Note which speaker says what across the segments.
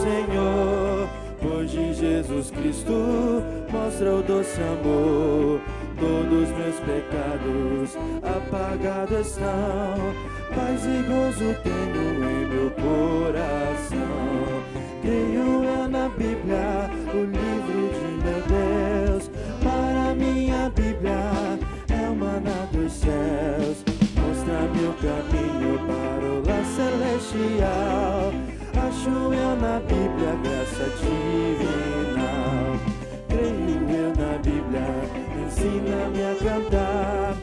Speaker 1: Senhor, pois de Jesus Cristo mostra o doce amor. Todos meus pecados apagados estão, paz e gozo tenho em meu coração. Creio eu na Bíblia, o livro de meu Deus. Para minha Bíblia é o maná dos céus, mostra meu caminho para o lar celestial. Acho eu na Bíblia graça divinal. Creio eu na Bíblia, ensina-me a cantar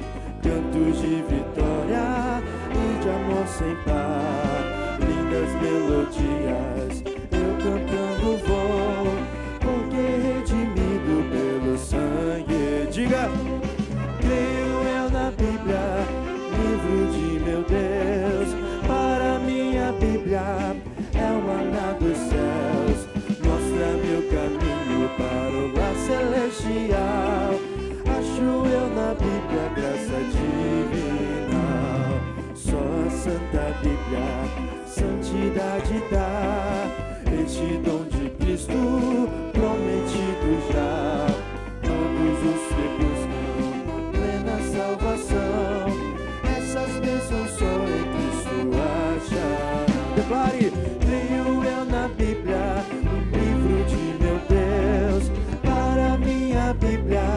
Speaker 1: cantos de vitória e de amor sem par. Lindas melodias eu cantando vou, porque redimido pelo sangue. Diga! Creio eu na Bíblia, livro de meu Deus. Para minha Bíblia é o maná dos céus, mostra meu caminho para o lar celestial. Acho eu na Bíblia graça divinal. Só a Santa Bíblia santidade dá, este dom de Cristo prometido já. Todos os que buscam plena salvação, essas bênçãos só em Cristo acharão. Declare! Creio eu na Bíblia, o livro de meu Deus. Para minha Bíblia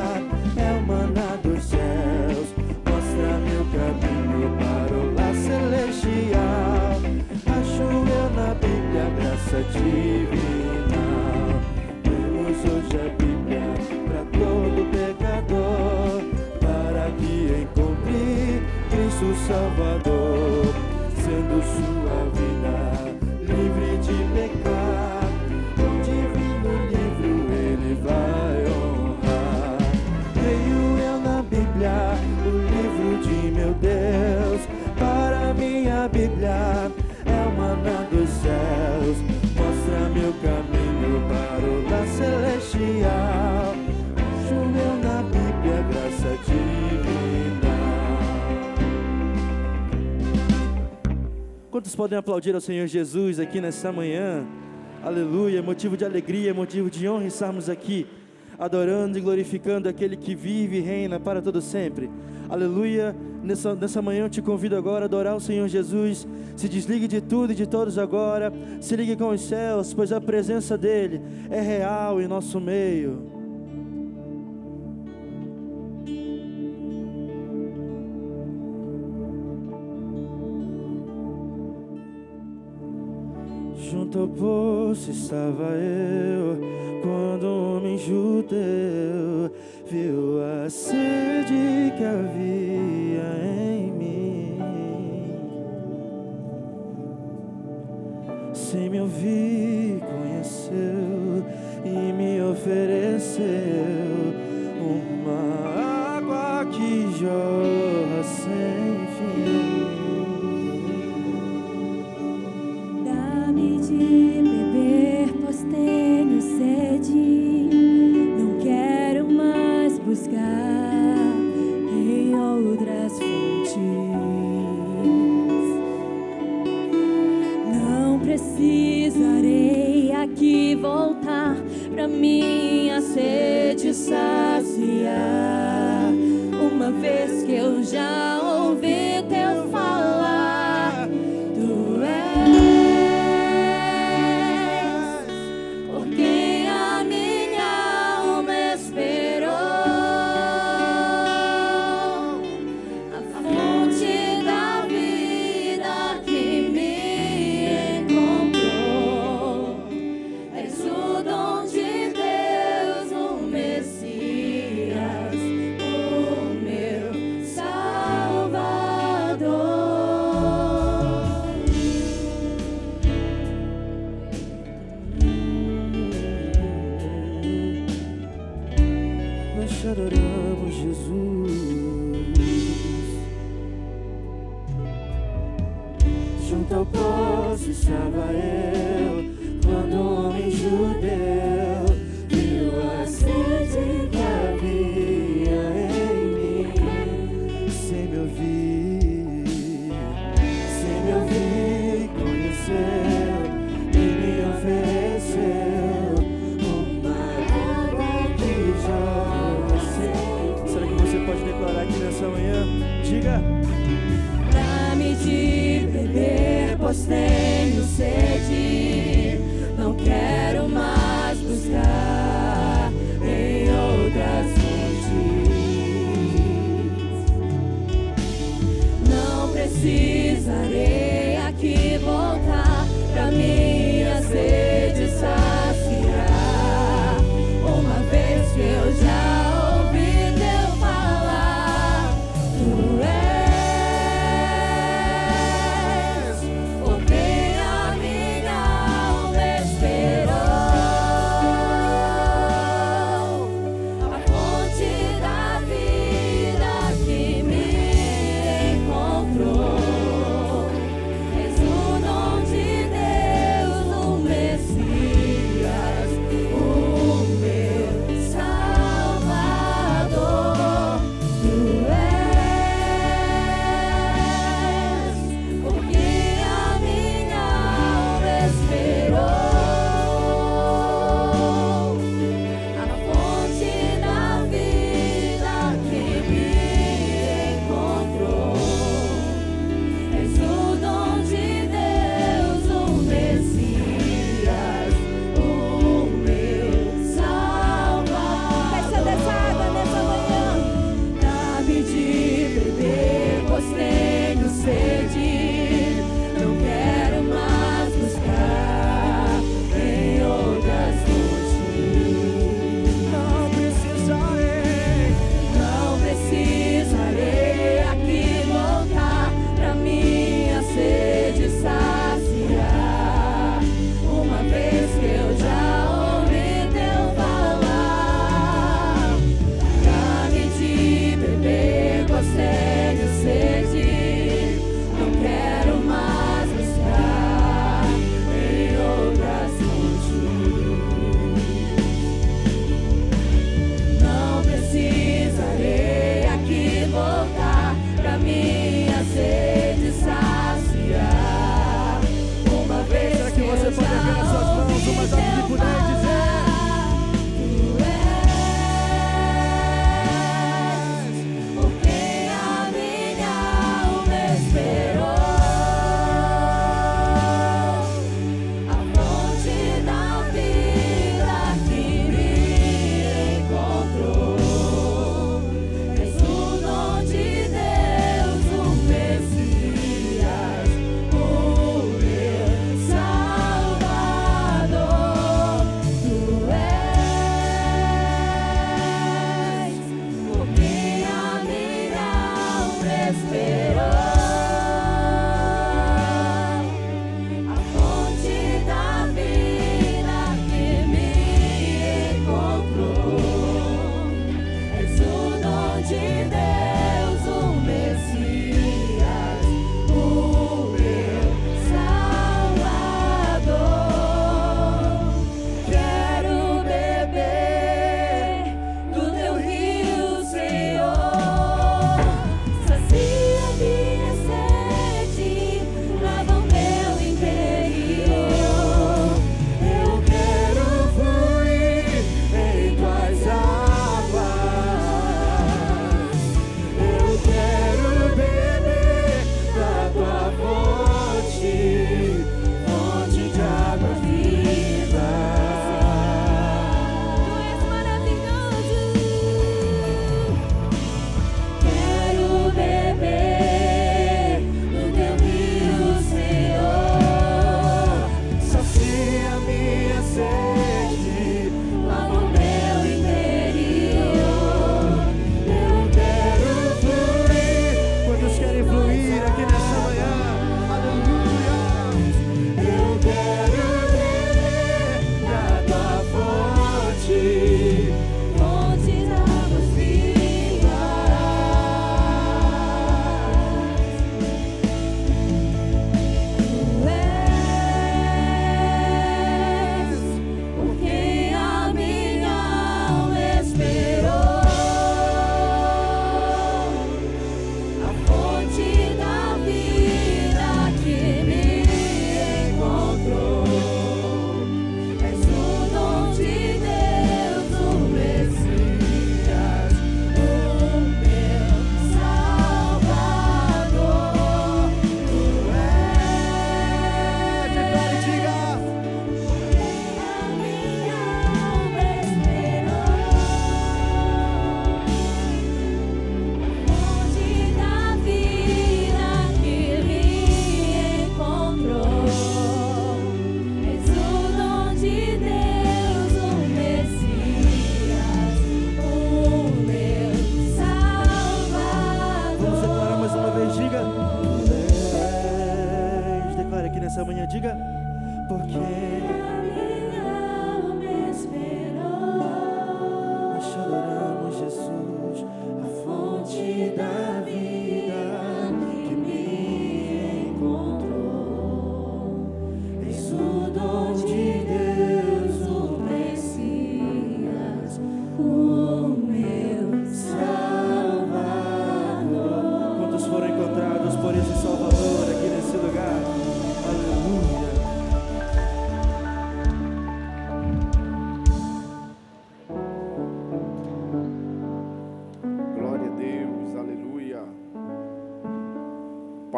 Speaker 1: é o maná dos céus, mostra meu caminho para o lar celestial. Acho eu na Bíblia graça divinal. Temos hoje a Bíblia para todo pecador, para que encontre Cristo Salvador, sendo sua vida livre de pecado. Com divino livro ele vai honrar. Creio eu na Bíblia, o livro de meu Deus. Para minha Bíblia é o maná dos céus, mostra meu caminho para o lar celestial. Acho eu na Bíblia graça divinal. Quantos podem aplaudir ao Senhor Jesus aqui nessa manhã? Aleluia, motivo de alegria, motivo de honra estarmos aqui adorando e glorificando aquele que vive e reina para todo sempre. Aleluia, nessa manhã eu te convido agora a adorar o Senhor Jesus. Se desligue de tudo e de todos agora, se ligue com os céus, pois a presença dEle é real em nosso meio. Junto ao poço estava eu, quando um homem judeu viu a sede que havia em mim. Sem me ouvir, conheceu e me ofereceu uma água que jorra sem fim.
Speaker 2: De beber, pois tenho sede. Não quero mais buscar em outras fontes. Não precisarei aqui voltar pra minha sede saciar. Uma vez que eu já ouvi teu falar, tu és
Speaker 1: adoramos Jesus. Junto ao poço estava eu, quando um homem judeu viu a sede que havia em mim. Sem me ouvir, conheceu e me ofereceu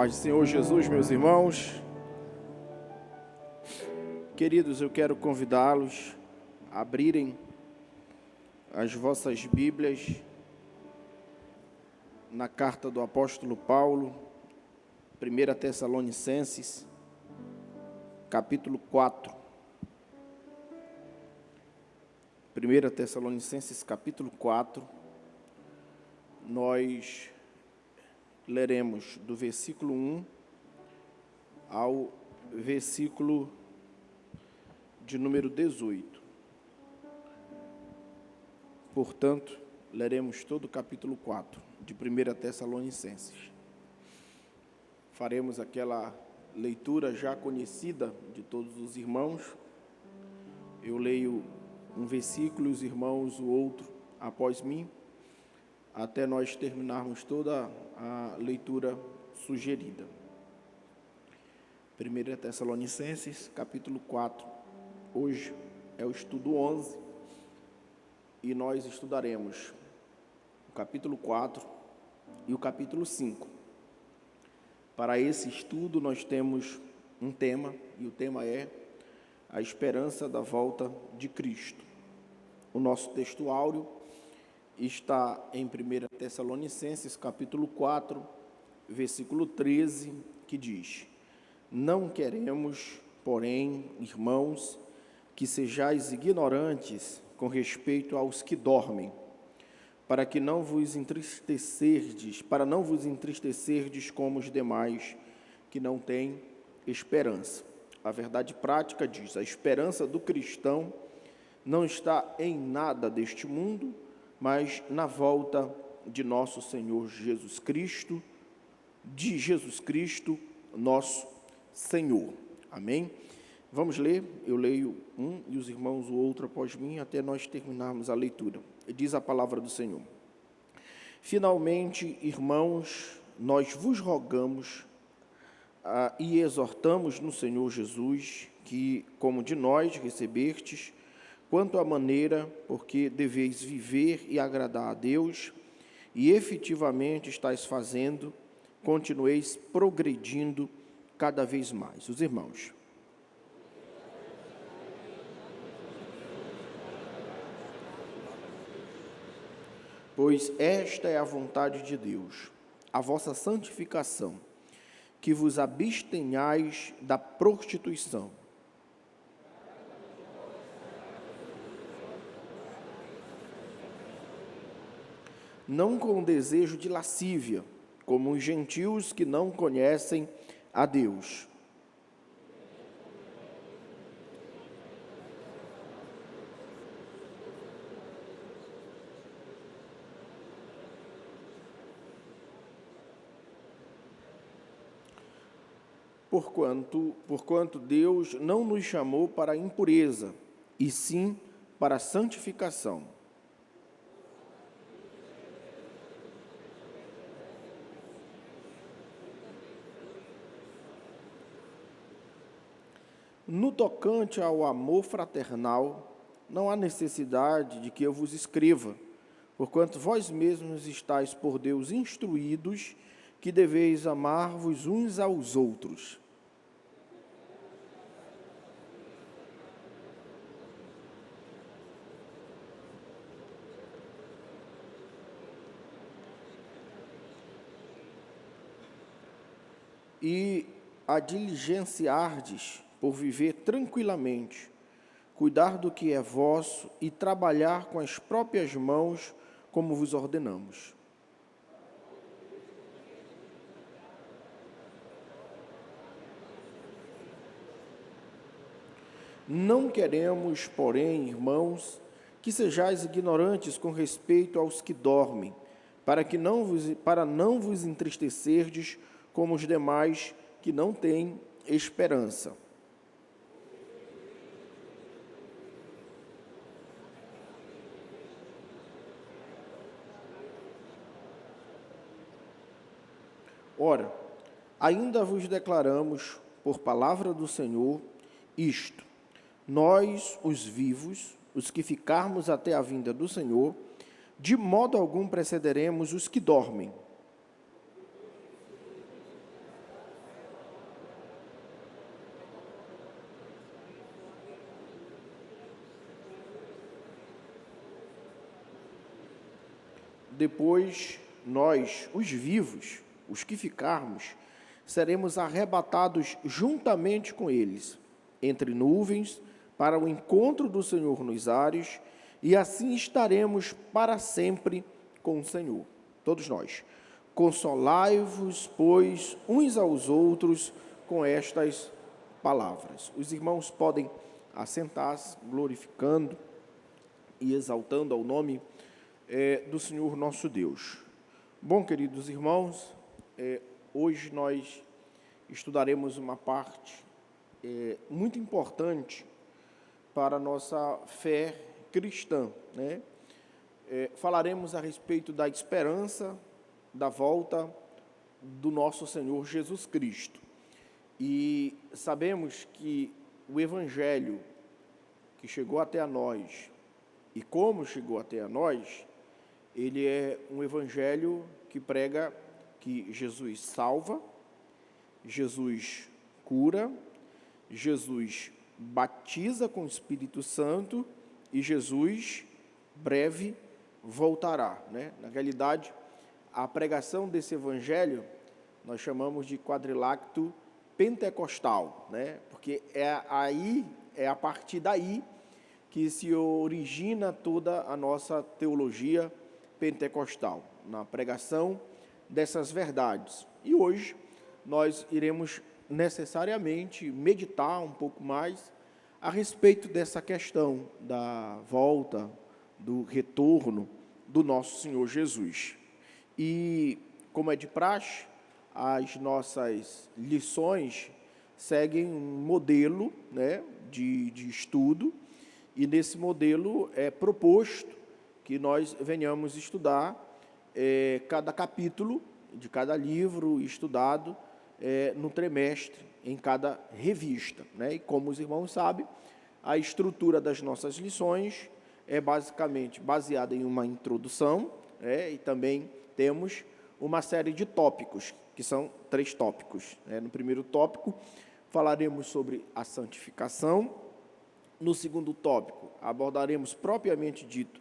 Speaker 1: paz do Senhor Jesus, meus irmãos. Queridos, eu quero convidá-los a abrirem as vossas Bíblias na carta do apóstolo Paulo, 1 Tessalonicenses, capítulo 4. 1 Tessalonicenses, capítulo 4, nós leremos do versículo 1 ao versículo de número 18. Portanto, leremos todo o capítulo 4 de 1 Tessalonicenses. Faremos aquela leitura já conhecida de todos os irmãos. Eu leio um versículo e os irmãos o outro após mim, até nós terminarmos toda a leitura sugerida. 1 Tessalonicenses, capítulo 4. Hoje é o estudo 11 e nós estudaremos o capítulo 4 e o capítulo 5. Para esse estudo nós temos um tema, e o tema é a esperança da volta de Cristo. O nosso texto áureo está em 1 Tessalonicenses, capítulo 4, versículo 13, que diz: Não queremos, porém, irmãos, que sejais ignorantes com respeito aos que dormem, para não vos entristecerdes como os demais que não têm esperança. A verdade prática diz: a esperança do cristão não está em nada deste mundo, mas na volta de nosso Senhor Jesus Cristo, nosso Senhor. Amém? Vamos ler, eu leio um e os irmãos o outro após mim, até nós terminarmos a leitura. Diz a palavra do Senhor: Finalmente, irmãos, nós vos rogamos e exortamos no Senhor Jesus, que, como de nós recebestes, quanto à maneira porque deveis viver e agradar a Deus, e efetivamente estáis fazendo, continueis progredindo cada vez mais. Os irmãos. Pois esta é a vontade de Deus, a vossa santificação, que vos abstenhais da prostituição. Não com desejo de lascívia, como os gentios que não conhecem a Deus. Porquanto Deus não nos chamou para a impureza, e sim para a santificação. No tocante ao amor fraternal, não há necessidade de que eu vos escreva, porquanto vós mesmos estáis por Deus instruídos que deveis amar-vos uns aos outros. E a diligenciardes por viver tranquilamente, cuidar do que é vosso e trabalhar com as próprias mãos, como vos ordenamos. Não queremos, porém, irmãos, que sejais ignorantes com respeito aos que dormem, para não vos entristecerdes como os demais que não têm esperança. Ora, ainda vos declaramos, por palavra do Senhor, isto: nós, os vivos, os que ficarmos até a vinda do Senhor, de modo algum precederemos os que dormem.
Speaker 3: depois nós, os vivos, os que ficarmos, seremos arrebatados juntamente com eles, entre nuvens, para o encontro do Senhor nos ares, e assim estaremos para sempre com o Senhor. Todos nós. Consolai-vos, pois, uns aos outros com estas palavras. Os irmãos podem assentar-se, glorificando e exaltando ao nome do Senhor nosso Deus. Bom, queridos irmãos, hoje nós estudaremos uma parte muito importante para a nossa fé cristã, né? Falaremos a respeito da esperança da volta do nosso Senhor Jesus Cristo. E sabemos que o Evangelho que chegou até a nós, e como chegou até a nós, ele é um Evangelho que prega que Jesus salva, Jesus cura, Jesus batiza com o Espírito Santo e Jesus breve voltará, né? Na realidade, a pregação desse Evangelho nós chamamos de quadrilacto pentecostal, né? Porque é a partir daí que se origina toda a nossa teologia pentecostal, na pregação dessas verdades. E hoje nós iremos necessariamente meditar um pouco mais a respeito dessa questão da volta, do retorno do nosso Senhor Jesus. E, como é de praxe, as nossas lições seguem um modelo, né, de estudo, e nesse modelo é proposto que nós venhamos estudar cada capítulo de cada livro estudado no trimestre, em cada revista, né? E como os irmãos sabem, a estrutura das nossas lições é basicamente baseada em uma introdução, e também temos uma série de tópicos, que são 3 tópicos. No primeiro tópico, falaremos sobre a santificação. No segundo tópico, abordaremos propriamente dito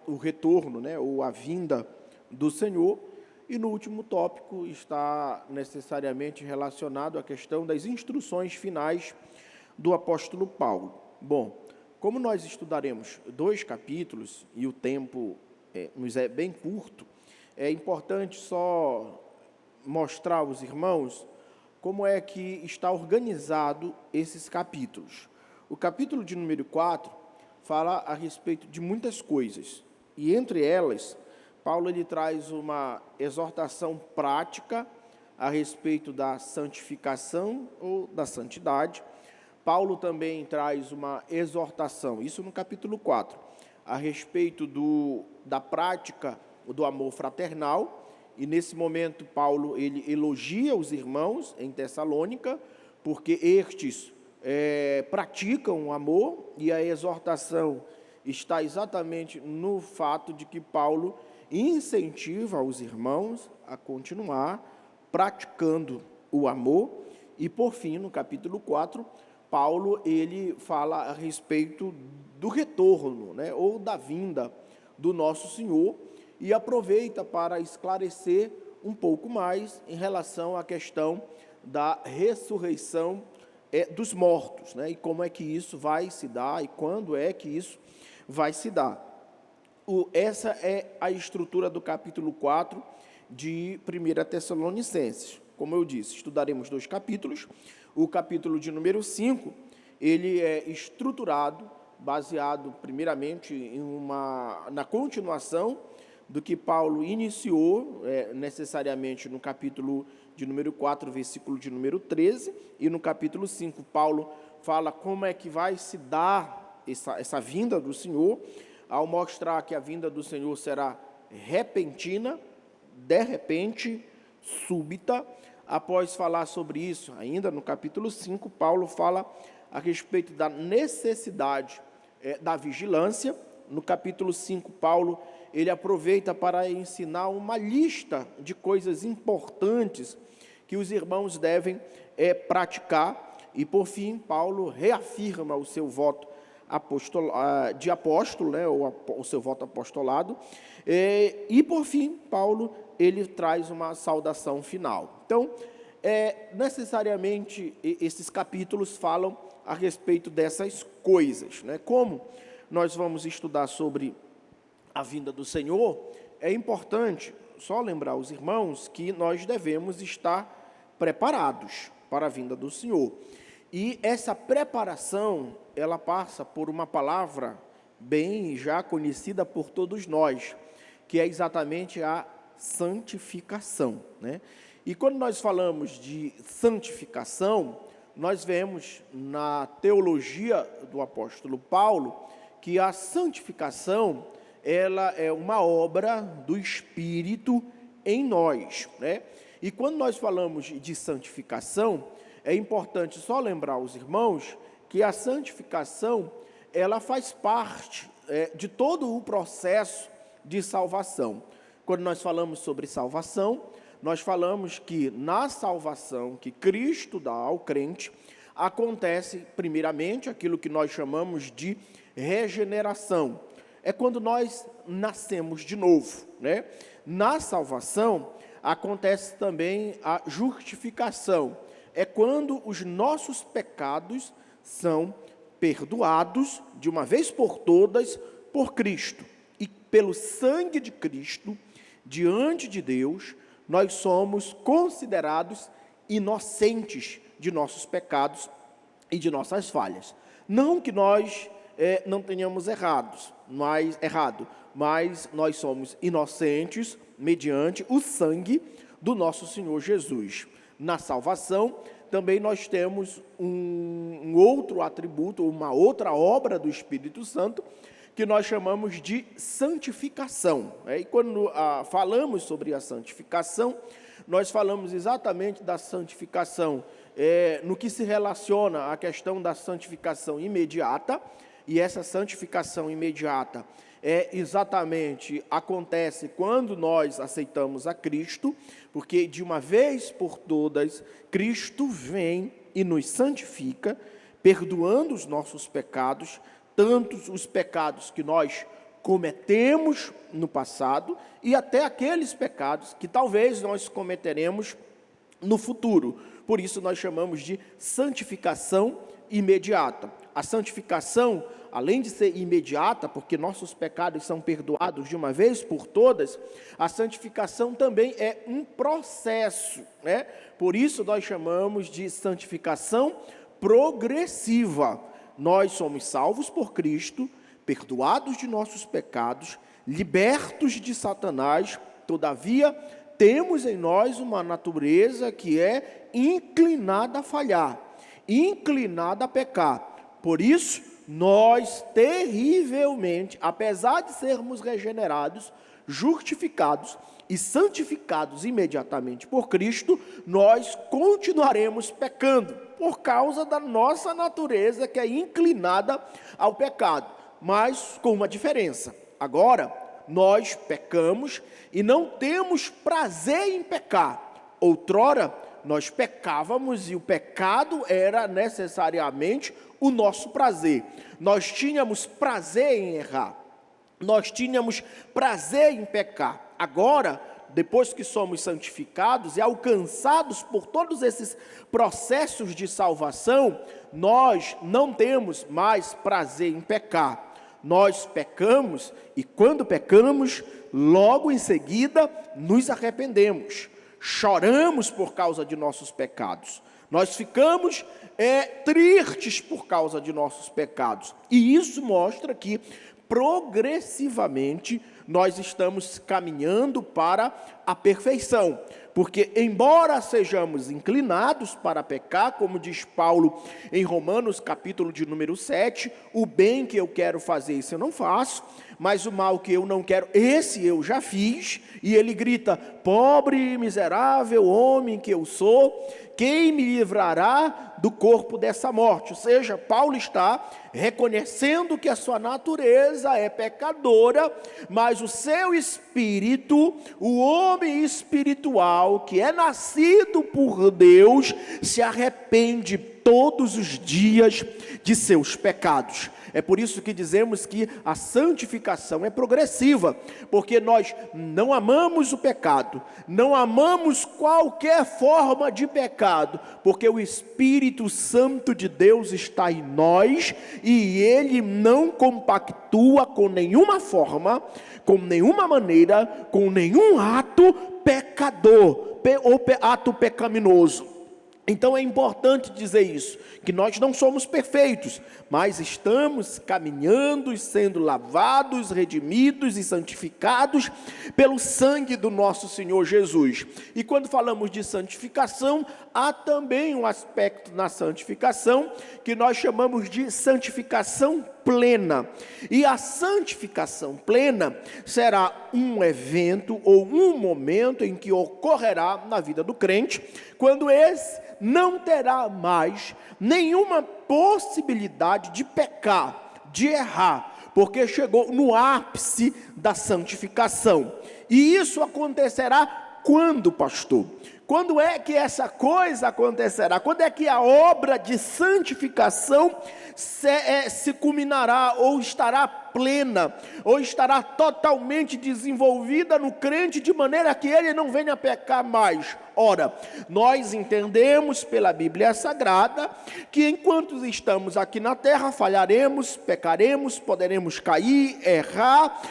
Speaker 3: o retorno, ou a vinda do Senhor. E no último tópico está necessariamente relacionado à questão das instruções finais do apóstolo Paulo. Bom, como nós estudaremos 2 capítulos e o tempo nos é bem curto, é importante só mostrar aos irmãos como é que está organizado esses capítulos. O capítulo de número 4 fala a respeito de muitas coisas, e entre elas, Paulo ele traz uma exortação prática a respeito da santificação ou da santidade. Paulo também traz uma exortação, isso no capítulo 4, a respeito da prática do amor fraternal, e nesse momento Paulo ele elogia os irmãos em Tessalônica, porque estes praticam o amor, e a exortação está exatamente no fato de que Paulo incentiva os irmãos a continuar praticando o amor. E por fim, no capítulo 4, Paulo ele fala a respeito do retorno, ou da vinda do nosso Senhor, e aproveita para esclarecer um pouco mais em relação à questão da ressurreição dos mortos, e como é que isso vai se dar e quando é que isso vai se dar. Essa é a estrutura do capítulo 4 de 1 Tessalonicenses. Como eu disse, estudaremos 2 capítulos. O capítulo de número 5, ele é estruturado, baseado primeiramente na continuação do que Paulo iniciou, necessariamente no capítulo de número 4, versículo de número 13, e no capítulo 5, Paulo fala como é que vai se dar essa vinda do Senhor, ao mostrar que a vinda do Senhor será repentina, de repente, súbita. Após falar sobre isso, ainda no capítulo 5, Paulo fala a respeito da necessidade da vigilância. No capítulo 5, Paulo ele aproveita para ensinar uma lista de coisas importantes que os irmãos devem praticar. E, por fim, Paulo reafirma o seu voto de apóstolo, né, o seu voto apostolado. E, por fim, Paulo, ele traz uma saudação final. Então, necessariamente, esses capítulos falam a respeito dessas coisas, né? Como nós vamos estudar sobre a vinda do Senhor, é importante só lembrar os irmãos que nós devemos estar preparados para a vinda do Senhor. E essa preparação, ela passa por uma palavra bem já conhecida por todos nós, que é exatamente a santificação, né? E quando nós falamos de santificação, nós vemos na teologia do apóstolo Paulo que a santificação, ela é uma obra do Espírito em nós, né? E quando nós falamos de santificação, é importante só lembrar os irmãos que a santificação, ela faz parte de todo o processo de salvação. Quando nós falamos sobre salvação, nós falamos que na salvação que Cristo dá ao crente, acontece primeiramente aquilo que nós chamamos de regeneração. É quando nós nascemos de novo, né? Na salvação acontece também a justificação. É quando os nossos pecados são perdoados de uma vez por todas por Cristo. E pelo sangue de Cristo, diante de Deus, nós somos considerados inocentes de nossos pecados e de nossas falhas. Não que nós não tenhamos errado, mas nós somos inocentes mediante o sangue do nosso Senhor Jesus. Na salvação, também nós temos um outro atributo, uma outra obra do Espírito Santo, que nós chamamos de santificação. E quando falamos sobre a santificação, nós falamos exatamente da santificação no que se relaciona à questão da santificação imediata, e essa santificação imediata exatamente acontece quando nós aceitamos a Cristo, porque de uma vez por todas, Cristo vem e nos santifica, perdoando os nossos pecados, tanto os pecados que nós cometemos no passado e até aqueles pecados que talvez nós cometeremos no futuro. Por isso nós chamamos de santificação imediata. A santificação, além de ser imediata, porque nossos pecados são perdoados de uma vez por todas, a santificação também é um processo, né? Por isso nós chamamos de santificação progressiva. Nós somos salvos por Cristo, perdoados de nossos pecados, libertos de Satanás, todavia temos em nós uma natureza que é inclinada a falhar, inclinada a pecar. Por isso, nós terrivelmente, apesar de sermos regenerados, justificados e santificados imediatamente por Cristo, nós continuaremos pecando, por causa da nossa natureza que é inclinada ao pecado, mas com uma diferença. Agora, nós pecamos e não temos prazer em pecar. Outrora, nós pecávamos e o pecado era necessariamente o nosso prazer. Nós tínhamos prazer em errar. Nós tínhamos prazer em pecar. Agora, depois que somos santificados e alcançados por todos esses processos de salvação, nós não temos mais prazer em pecar. Nós pecamos e quando pecamos, logo em seguida nos arrependemos. Choramos por causa de nossos pecados. Nós ficamos tristes por causa de nossos pecados. E isso mostra que progressivamente nós estamos caminhando para a perfeição, porque embora sejamos inclinados para pecar, como diz Paulo em Romanos capítulo de número 7, o bem que eu quero fazer, isso eu não faço, mas o mal que eu não quero, esse eu já fiz, e ele grita, pobre e miserável homem que eu sou, quem me livrará do corpo dessa morte? Ou seja, Paulo está reconhecendo que a sua natureza é pecadora, mas o seu espírito, o homem espiritual, que é nascido por Deus, se arrepende todos os dias de seus pecados. É por isso que dizemos que a santificação é progressiva, porque nós não amamos o pecado, não amamos qualquer forma de pecado, porque o Espírito Santo de Deus está em nós e Ele não compactua com nenhuma forma, com nenhuma maneira, com nenhum ato pecador ou ato pecaminoso. Então é importante dizer isso, que nós não somos perfeitos, mas estamos caminhando, sendo lavados, redimidos e santificados pelo sangue do nosso Senhor Jesus. E quando falamos de santificação, há também um aspecto na santificação que nós chamamos de santificação plena. E a santificação plena será um evento ou um momento em que ocorrerá na vida do crente, quando esse não terá mais nenhuma possibilidade de pecar, de errar, porque chegou no ápice da santificação. E isso acontecerá quando, pastor? Quando é que essa coisa acontecerá? Quando é que a obra de santificação se culminará, ou estará plena, ou estará totalmente desenvolvida no crente, de maneira que ele não venha a pecar mais? Ora, nós entendemos pela Bíblia Sagrada, que enquanto estamos aqui na terra, falharemos, pecaremos, poderemos cair, errar,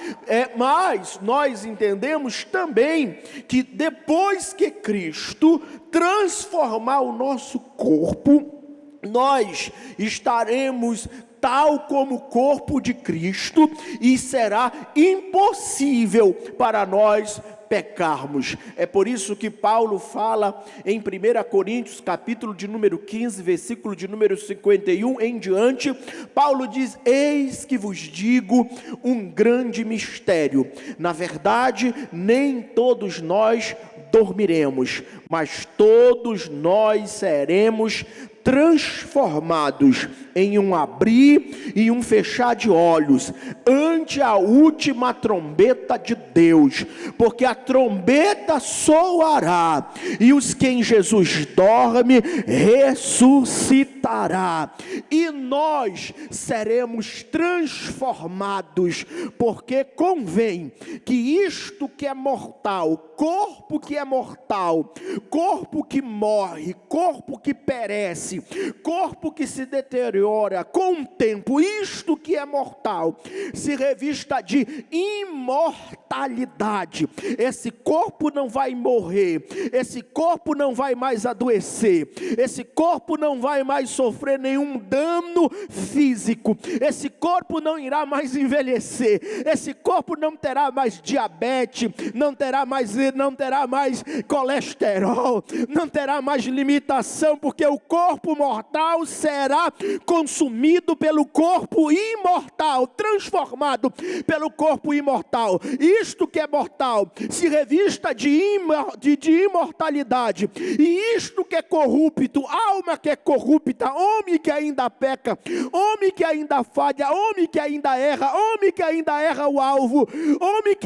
Speaker 3: mas nós entendemos também, que depois que Cristo transformar o nosso corpo, nós estaremos tal como o corpo de Cristo, e será impossível para nós pecarmos. É por isso que Paulo fala em 1 Coríntios, capítulo de número 15, versículo de número 51 em diante. Paulo diz: eis que vos digo um grande mistério, na verdade nem todos nós dormiremos, mas todos nós seremos transformados em um abrir e um fechar de olhos, ante a última trombeta de Deus, porque a trombeta soará, e os que em Jesus dorme ressuscitará, e nós seremos transformados, porque convém que isto que é mortal, corpo que é mortal, corpo que morre, corpo que perece, corpo que se deteriora com o tempo, isto que é mortal, se revista de imortalidade. Esse corpo não vai morrer, esse corpo não vai mais adoecer, esse corpo não vai mais sofrer nenhum dano físico, esse corpo não irá mais envelhecer, esse corpo não terá mais diabetes, não terá mais colesterol, não terá mais limitação, porque o corpo mortal será consumido pelo corpo imortal, transformado pelo corpo imortal. Isto que é mortal se revista de imortalidade, e isto que é corrupto, alma que é corrupta, homem que ainda peca, homem que ainda falha, homem que ainda erra o alvo, homem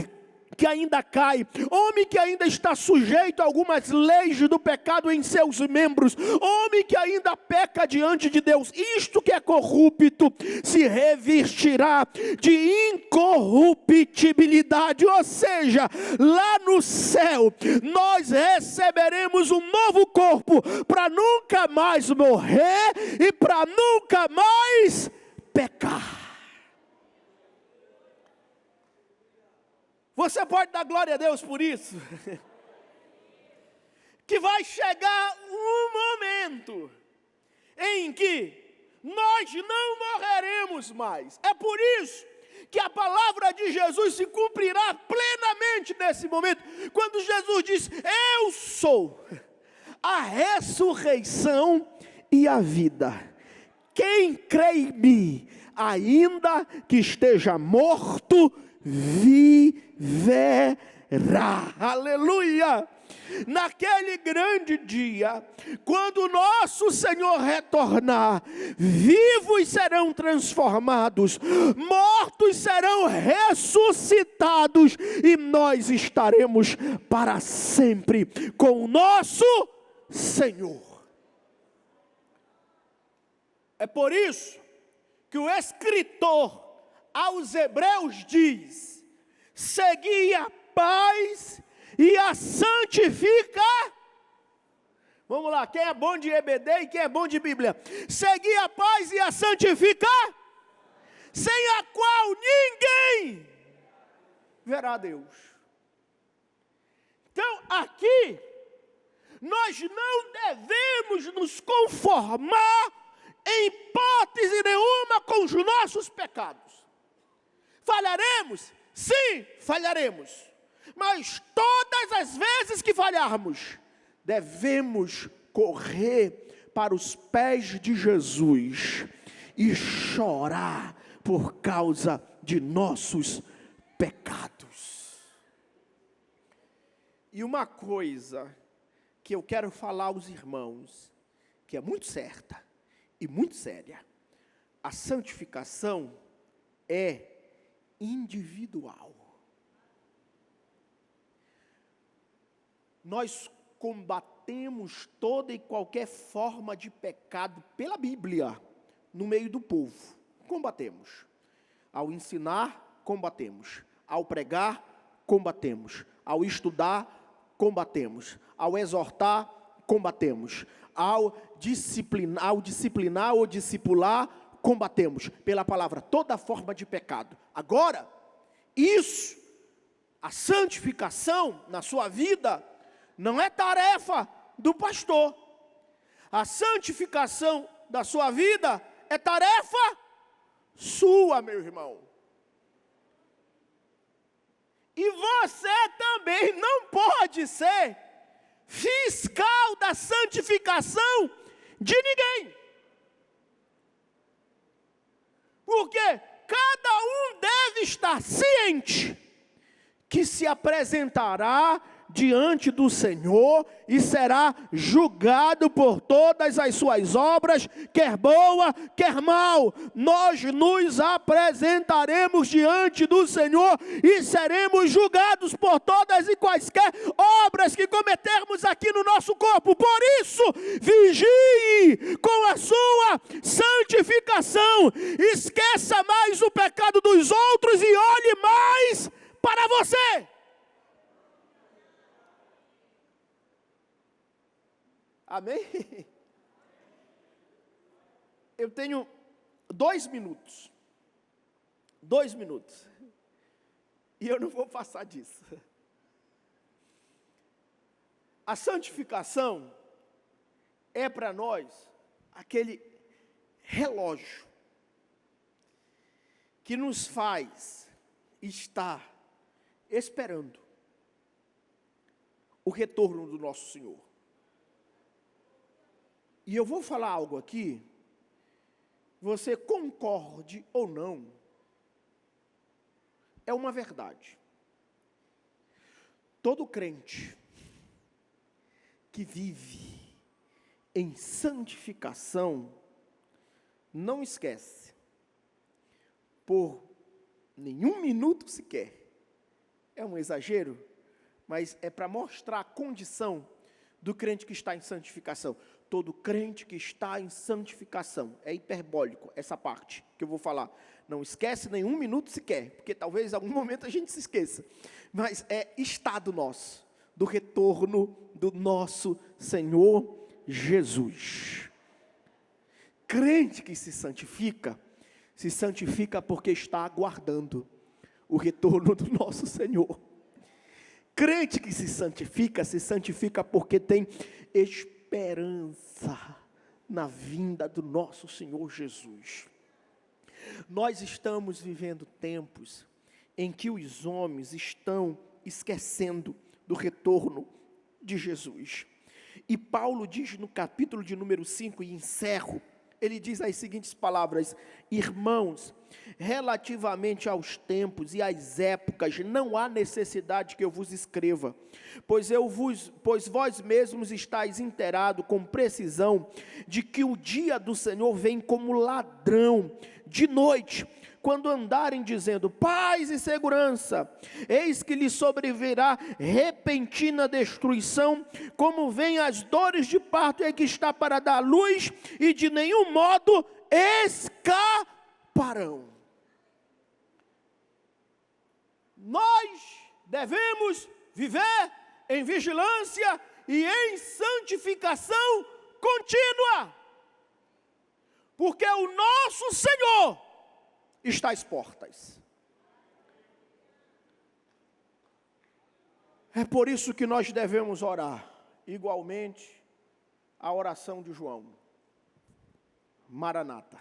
Speaker 3: que ainda cai, homem que ainda está sujeito a algumas leis do pecado em seus membros, homem que ainda peca diante de Deus, isto que é corrupto se revestirá de incorruptibilidade, ou seja, lá no céu nós receberemos um novo corpo, para nunca mais morrer e para nunca mais pecar. Você pode dar glória a Deus por isso? Que vai chegar um momento em que nós não morreremos mais. É por isso que a palavra de Jesus se cumprirá plenamente nesse momento, quando Jesus diz: eu sou a ressurreição e a vida. Quem crê em mim, ainda que esteja morto, viverá. Aleluia! Naquele grande dia, quando nosso Senhor retornar, vivos serão transformados, mortos serão ressuscitados, e nós estaremos para sempre com o nosso Senhor. É por isso que o escritor aos Hebreus diz: segui a paz e a santificação. Vamos lá, quem é bom de EBD e quem é bom de Bíblia? Segui a paz e a santificação, sem a qual ninguém verá Deus. Então, aqui, nós não devemos nos conformar em hipótese nenhuma com os nossos pecados. Falharemos? Sim, falharemos. Mas todas as vezes que falharmos, devemos correr para os pés de Jesus e chorar por causa de nossos pecados. E uma coisa que eu quero falar aos irmãos, que é muito certa e muito séria: a santificação é individual. Nós combatemos toda e qualquer forma de pecado pela Bíblia, no meio do povo. Combatemos. Ao ensinar, combatemos. Ao pregar, combatemos. Ao estudar, combatemos. Ao exortar, combatemos. Ao disciplinar ou discipular, combatemos. Pela palavra, toda forma de pecado. Agora, isso, a santificação na sua vida, não é tarefa do pastor. A santificação da sua vida é tarefa sua, meu irmão. E você também não pode ser fiscal da santificação de ninguém. Porque cada um deve estar ciente que se apresentará diante do Senhor e será julgado por todas as suas obras, quer boa, quer mal. Nós nos apresentaremos diante do Senhor e seremos julgados por todas e quaisquer obras que cometermos aqui no nosso corpo. Por isso, vigie com a sua santificação. Esqueça mais o pecado dos outros e olhe mais para você. Amém? Eu tenho 2 minutos. 2 minutos. E eu não vou passar disso. A santificação é para nós aquele relógio que nos faz estar esperando o retorno do nosso Senhor. E eu vou falar algo aqui, você concorde ou não, é uma verdade. Todo crente que vive em santificação, não esquece, por nenhum minuto sequer, é um exagero, mas é para mostrar a condição do crente que está em santificação. Todo crente que está em santificação, é hiperbólico essa parte que eu vou falar, não esquece nenhum minuto sequer, porque talvez em algum momento a gente se esqueça, mas é estado nosso, do retorno do nosso Senhor Jesus. Crente que se santifica porque está aguardando o retorno do nosso Senhor. Crente que se santifica porque tem esperança na vinda do nosso Senhor Jesus. Nós estamos vivendo tempos em que os homens estão esquecendo do retorno de Jesus. E Paulo diz no capítulo de número 5, e encerro, ele diz as seguintes palavras: irmãos, relativamente aos tempos e às épocas, não há necessidade que eu vos escreva, pois vós mesmos estáis inteirados com precisão de que o dia do Senhor vem como ladrão de noite, quando andarem dizendo paz e segurança, eis que lhes sobrevirá repentina destruição, como vem as dores de parto, e que está para dar luz, e de nenhum modo escaparão. Nós devemos viver em vigilância e em santificação contínua, porque o nosso Senhor está às portas. É por isso que nós devemos orar, igualmente, a oração de João. Maranata.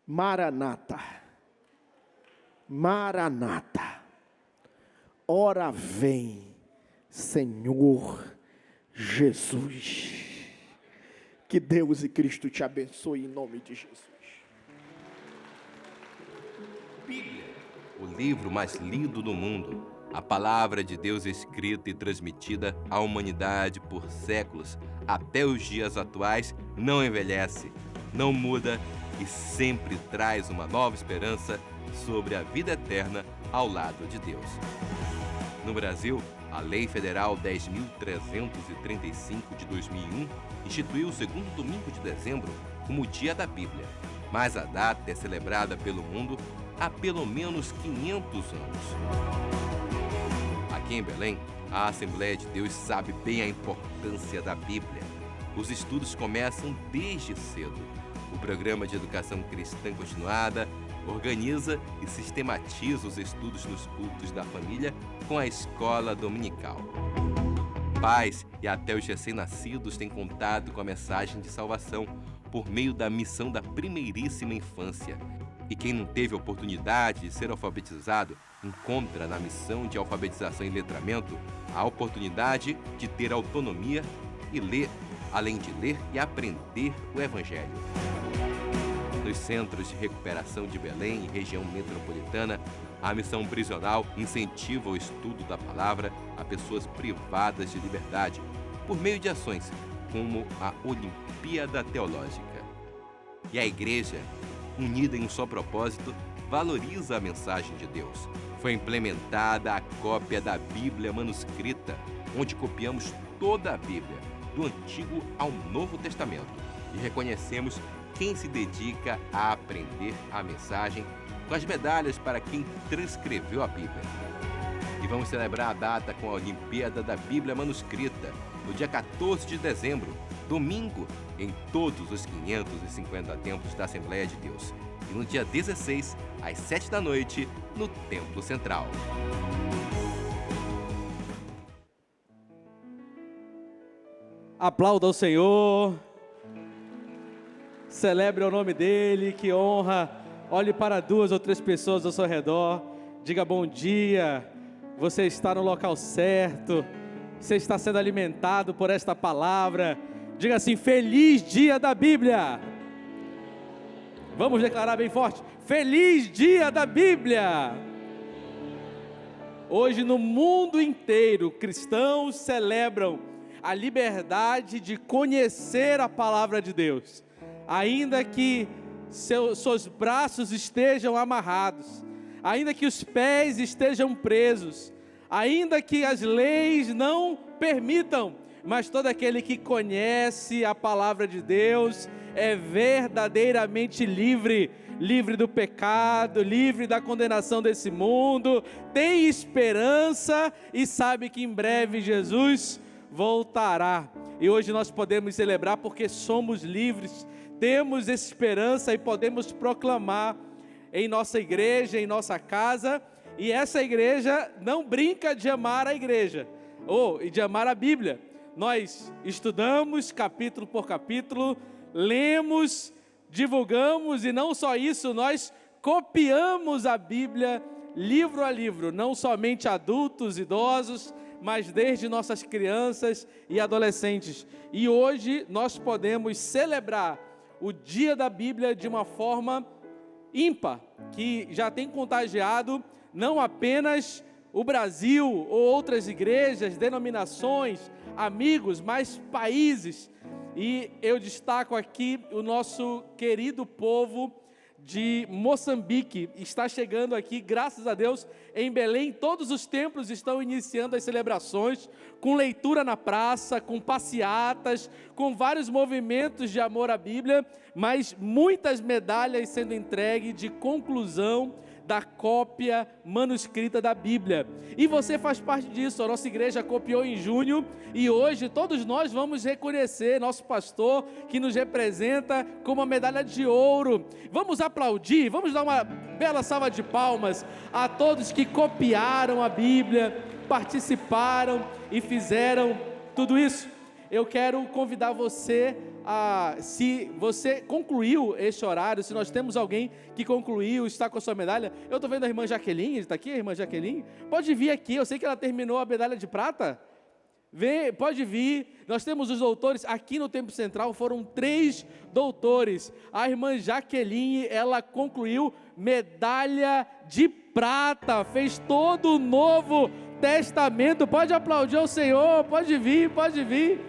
Speaker 3: Maranata. Maranata. Ora vem, Senhor Jesus. Que Deus e Cristo te abençoe em nome de Jesus.
Speaker 4: Bíblia, o livro mais lido do mundo. A palavra de Deus escrita e transmitida à humanidade por séculos, até os dias atuais, não envelhece, não muda e sempre traz uma nova esperança sobre a vida eterna ao lado de Deus. No Brasil, a Lei Federal 10.335 de 2001 instituiu o segundo domingo de dezembro como o Dia da Bíblia, mas a data é celebrada pelo mundo há pelo menos 500 anos. Aqui em Belém, a Assembleia de Deus sabe bem a importância da Bíblia. Os estudos começam desde cedo. O Programa de Educação Cristã Continuada organiza e sistematiza os estudos nos cultos da família com a escola dominical. Pais e até os recém-nascidos têm contato com a mensagem de salvação por meio da missão da primeiríssima infância. E quem não teve oportunidade de ser alfabetizado, encontra na missão de alfabetização e letramento a oportunidade de ter autonomia e ler, além de ler e aprender o Evangelho. Nos centros de recuperação de Belém e região metropolitana, a missão prisional incentiva o estudo da palavra a pessoas privadas de liberdade, por meio de ações como a Olimpíada Teológica. E a Igreja, unida em um só propósito, valoriza a mensagem de Deus. Foi implementada a cópia da Bíblia manuscrita, onde copiamos toda a Bíblia, do Antigo ao Novo Testamento, e reconhecemos quem se dedica a aprender a mensagem, com as medalhas para quem transcreveu a Bíblia. E vamos celebrar a data com a Olimpíada da Bíblia manuscrita, no dia 14 de dezembro, domingo, em todos os 550 templos da Assembleia de Deus. E no dia 16, às 7 da noite, no Templo Central.
Speaker 5: Aplauda ao Senhor. Celebre o nome dEle, que honra. Olhe para 2 ou 3 pessoas ao seu redor. Diga bom dia. Você está no local certo. Você está sendo alimentado por esta palavra. Diga assim: feliz dia da Bíblia. Vamos declarar bem forte: feliz dia da Bíblia. Hoje no mundo inteiro, cristãos celebram a liberdade de conhecer a palavra de Deus. Ainda que seus braços estejam amarrados, ainda que os pés estejam presos, ainda que as leis não permitam, mas todo aquele que conhece a palavra de Deus é verdadeiramente livre, livre do pecado, livre da condenação desse mundo, tem esperança e sabe que em breve Jesus voltará. E hoje nós podemos celebrar porque somos livres, temos esperança e podemos proclamar em nossa igreja, em nossa casa. E essa igreja não brinca de amar a igreja, e de amar a Bíblia. Nós estudamos capítulo por capítulo, lemos, divulgamos, e não só isso, nós copiamos a Bíblia livro a livro, não somente adultos, idosos, mas desde nossas crianças e adolescentes. E hoje nós podemos celebrar o Dia da Bíblia de uma forma ímpar, que já tem contagiado não apenas o Brasil ou outras igrejas, denominações, amigos, mas países. E eu destaco aqui o nosso querido povo de Moçambique está chegando aqui, graças a Deus, em Belém. Todos os templos estão iniciando as celebrações, com leitura na praça, com passeatas, com vários movimentos de amor à Bíblia, mas muitas medalhas sendo entregues de conclusão da cópia manuscrita da Bíblia. E você faz parte disso. A nossa igreja copiou em junho e hoje todos nós vamos reconhecer nosso pastor que nos representa com uma medalha de ouro. Vamos aplaudir, vamos dar uma bela salva de palmas a todos que copiaram a Bíblia, participaram e fizeram tudo isso. Eu quero convidar você se você concluiu este horário, se nós temos alguém que concluiu, está com a sua medalha. Eu estou vendo a irmã Jaqueline, está aqui a irmã Jaqueline? Pode vir aqui, eu sei que ela terminou a medalha de prata. Vem, pode vir, nós temos os doutores, aqui no Templo Central foram 3 doutores. A irmã Jaqueline, ela concluiu medalha de prata, fez todo o Novo Testamento. Pode aplaudir ao Senhor, pode vir, pode vir.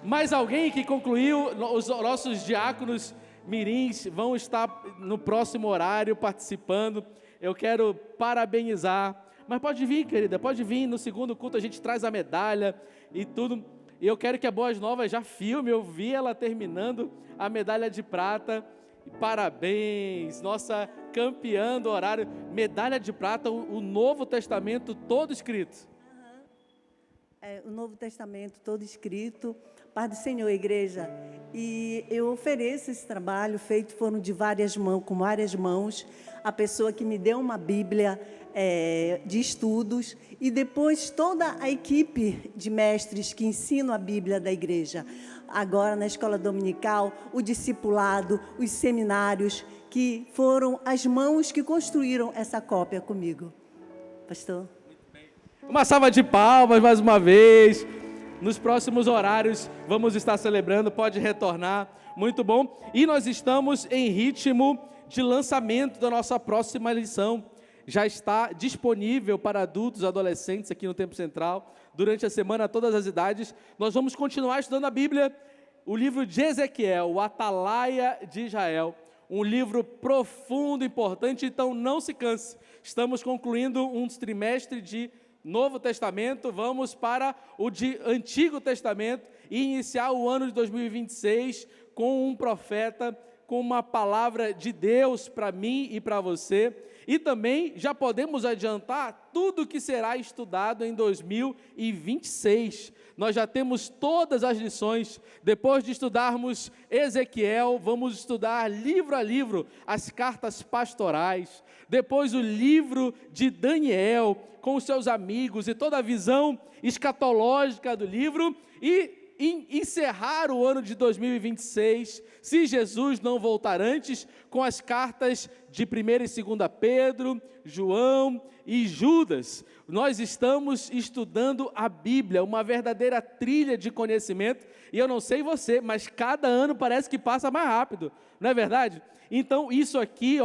Speaker 5: Mais alguém que concluiu? Os nossos diáconos mirins vão estar no próximo horário participando. Eu quero parabenizar. Mas pode vir, querida, pode vir. No segundo culto a gente traz a medalha e tudo. E eu quero que a Boas Novas já filme. Eu vi ela terminando a medalha de prata. Parabéns, nossa campeã do horário. Medalha de prata, o Novo Testamento todo escrito.
Speaker 6: O Novo Testamento todo escrito. Paz do Senhor, igreja. E eu ofereço esse trabalho feito foram de várias mãos, com várias mãos. A pessoa que me deu uma Bíblia de estudos e depois toda a equipe de mestres que ensinam a Bíblia da igreja. Agora na escola dominical, o discipulado, os seminários, que foram as mãos que construíram essa cópia comigo. Pastor?
Speaker 5: Uma salva de palmas mais uma vez. Nos próximos horários vamos estar celebrando, pode retornar, muito bom. E nós estamos em ritmo de lançamento da nossa próxima lição. Já está disponível para adultos e adolescentes aqui no Templo Central, durante a semana, todas as idades. Nós vamos continuar estudando a Bíblia, o livro de Ezequiel, o Atalaia de Israel, um livro profundo, importante, então não se canse. Estamos concluindo um trimestre de Novo Testamento, vamos para o de Antigo Testamento e iniciar o ano de 2026 com um profeta, com uma palavra de Deus para mim e para você. E também já podemos adiantar tudo que será estudado em 2026. Nós já temos todas as lições. Depois de estudarmos Ezequiel, vamos estudar livro a livro as cartas pastorais. Depois o livro de Daniel, com os seus amigos e toda a visão escatológica do livro. E encerrar o ano de 2026, se Jesus não voltar antes, com as cartas de 1 e 2 Pedro, João e Judas. Nós estamos estudando a Bíblia, uma verdadeira trilha de conhecimento, e eu não sei você, mas cada ano parece que passa mais rápido, não é verdade? Então isso aqui,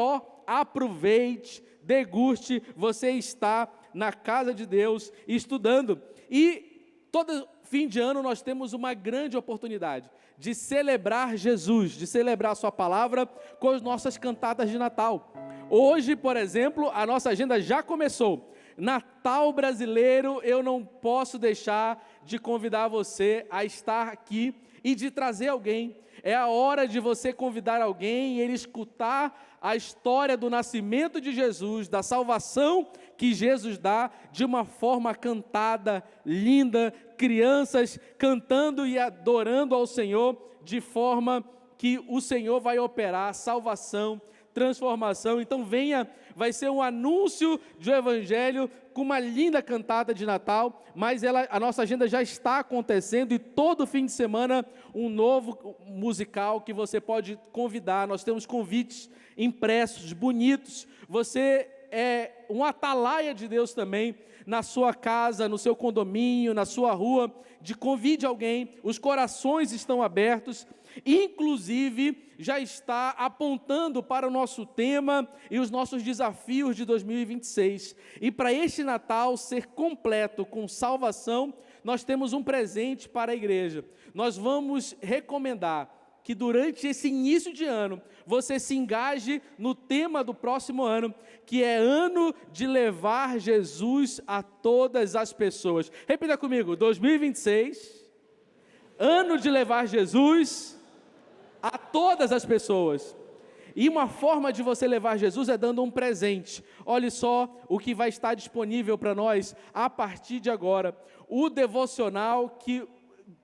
Speaker 5: aproveite, deguste, você está na casa de Deus estudando. E todo fim de ano nós temos uma grande oportunidade de celebrar Jesus, de celebrar a sua palavra com as nossas cantatas de Natal. Hoje, por exemplo, a nossa agenda já começou. Natal brasileiro, eu não posso deixar de convidar você a estar aqui e de trazer alguém. É a hora de você convidar alguém e ele escutar a história do nascimento de Jesus, da salvação que Jesus dá de uma forma cantada, linda, crianças cantando e adorando ao Senhor, de forma que o Senhor vai operar salvação, transformação. Então venha, vai ser um anúncio do Evangelho com uma linda cantada de Natal, mas a nossa agenda já está acontecendo e todo fim de semana um novo musical que você pode convidar. Nós temos convites impressos, bonitos. Você é um atalaia de Deus também, na sua casa, no seu condomínio, na sua rua, de convide alguém, os corações estão abertos, inclusive já está apontando para o nosso tema e os nossos desafios de 2026. E para este Natal ser completo com salvação, nós temos um presente para a igreja. Nós vamos recomendar que durante esse início de ano, você se engaje no tema do próximo ano, que é ano de levar Jesus a todas as pessoas. Repita comigo, 2026, ano de levar Jesus a todas as pessoas. E uma forma de você levar Jesus é dando um presente. Olhe só o que vai estar disponível para nós a partir de agora. O devocional que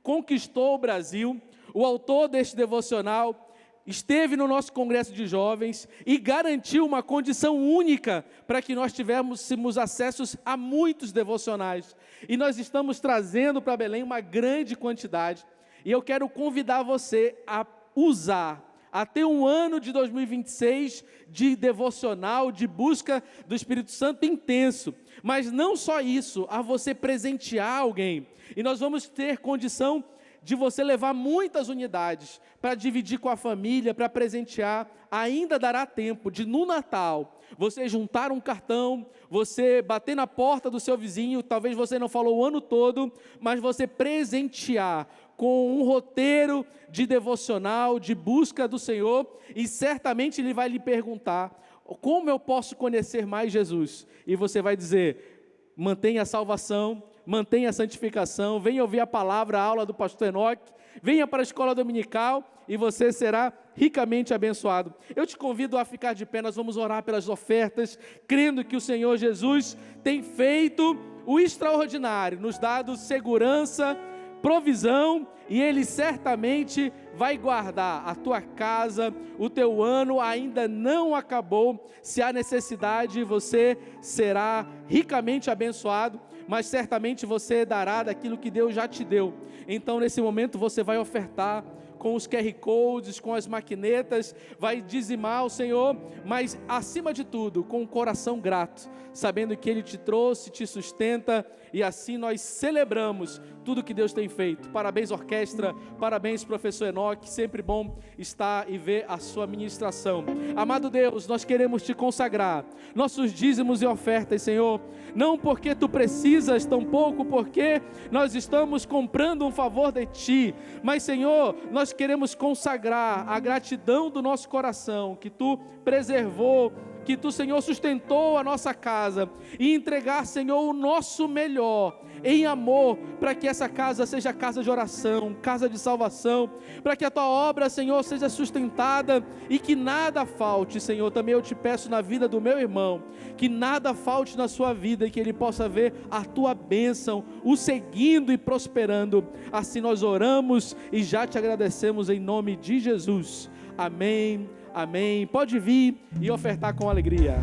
Speaker 5: conquistou o Brasil, o autor deste devocional esteve no nosso congresso de jovens e garantiu uma condição única para que nós tivéssemos acessos a muitos devocionais. E nós estamos trazendo para Belém uma grande quantidade. E eu quero convidar você a usar até um ano de 2026 de devocional, de busca do Espírito Santo intenso. Mas não só isso, a você presentear alguém. E nós vamos ter condição de você levar muitas unidades para dividir com a família, para presentear. Ainda dará tempo de, no Natal, você juntar um cartão, você bater na porta do seu vizinho, talvez você não falou o ano todo, mas você presentear com um roteiro de devocional, de busca do Senhor, e certamente Ele vai lhe perguntar, como eu posso conhecer mais Jesus? E você vai dizer, mantenha a salvação, mantenha a santificação, venha ouvir a palavra, a aula do pastor Enoque, venha para a escola dominical e você será ricamente abençoado. Eu te convido a ficar de pé, nós vamos orar pelas ofertas, crendo que o Senhor Jesus tem feito o extraordinário, nos dado segurança, provisão, e Ele certamente vai guardar a tua casa. O teu ano ainda não acabou. Se há necessidade, você será ricamente abençoado, mas certamente você dará daquilo que Deus já te deu. Então, nesse momento, você vai ofertar com os QR Codes, com as maquinetas, vai dizimar ao Senhor, mas acima de tudo, com o coração grato, sabendo que Ele te trouxe, te sustenta, e assim nós celebramos tudo que Deus tem feito. Parabéns, orquestra, parabéns, professor Enoque, sempre bom estar e ver a sua ministração. Amado Deus, nós queremos te consagrar nossos dízimos e ofertas, Senhor, não porque tu precisas, tampouco porque nós estamos comprando um favor de ti, mas, Senhor, nós queremos consagrar a gratidão do nosso coração, que tu preservou, que tu, Senhor, sustentou a nossa casa, e entregar, Senhor, o nosso melhor, em amor, para que essa casa seja casa de oração, casa de salvação, para que a tua obra, Senhor, seja sustentada, e que nada falte, Senhor. Também eu te peço na vida do meu irmão, que nada falte na sua vida, e que ele possa ver a tua bênção, o seguindo e prosperando. Assim nós oramos, e já te agradecemos em nome de Jesus. Amém. Amém. Pode vir e ofertar com alegria.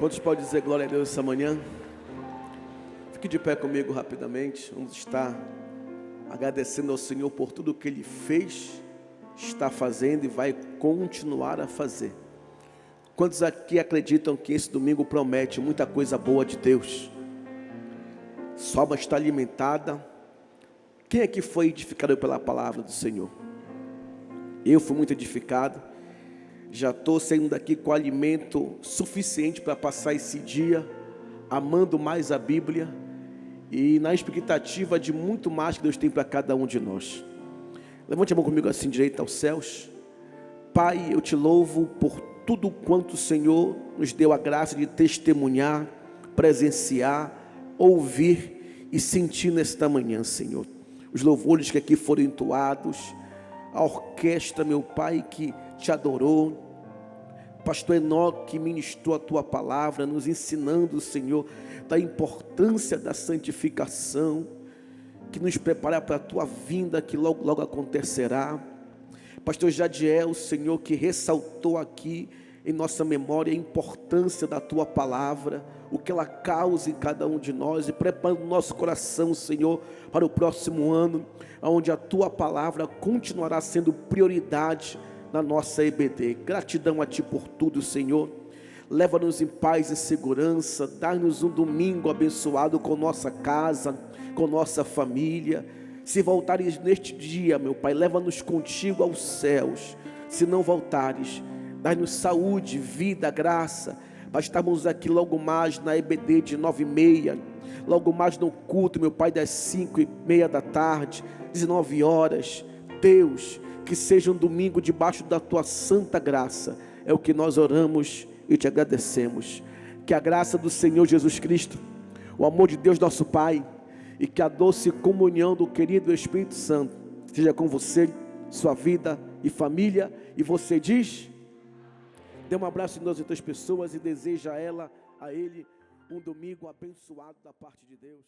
Speaker 7: Quantos podem dizer glória a Deus essa manhã? Fique de pé comigo rapidamente. Vamos estar agradecendo ao Senhor por tudo que Ele fez, está fazendo e vai continuar a fazer. Quantos aqui acreditam que esse domingo promete muita coisa boa de Deus? Sua alma está alimentada. Quem aqui foi edificado pela palavra do Senhor? Eu fui muito edificado. Já estou saindo daqui com alimento suficiente para passar esse dia amando mais a Bíblia e na expectativa de muito mais que Deus tem para cada um de nós. Levante a mão comigo assim, direita aos céus. Pai, eu te louvo por tudo quanto o Senhor nos deu a graça de testemunhar, presenciar, ouvir e sentir nesta manhã, Senhor. Os louvores que aqui foram entoados, a orquestra, meu Pai, que te adorou, pastor Enoque que ministrou a tua palavra, nos ensinando, Senhor, da importância da santificação, que nos prepara para a tua vinda, que logo, logo acontecerá. Pastor Jadiel, Senhor, que ressaltou aqui em nossa memória a importância da tua palavra, o que ela causa em cada um de nós, e preparando o nosso coração, Senhor, para o próximo ano, onde a tua palavra continuará sendo prioridade na nossa EBD. Gratidão a ti por tudo, Senhor. Leva-nos em paz e segurança, dá-nos um domingo abençoado com nossa casa, com nossa família. Se voltares neste dia, meu Pai, leva-nos contigo aos céus. Se não voltares, dá-nos saúde, vida, graça, para estarmos aqui logo mais na EBD de 9h30, logo mais no culto, meu Pai, das 5h30 da tarde, 19 horas. Deus, que seja um domingo debaixo da tua santa graça, é o que nós oramos e te agradecemos. Que a graça do Senhor Jesus Cristo, o amor de Deus nosso Pai, e que a doce comunhão do querido Espírito Santo seja com você, sua vida e família. E você diz: dê um abraço em duas outras pessoas e deseja a ela, a ele, um domingo abençoado da parte de Deus.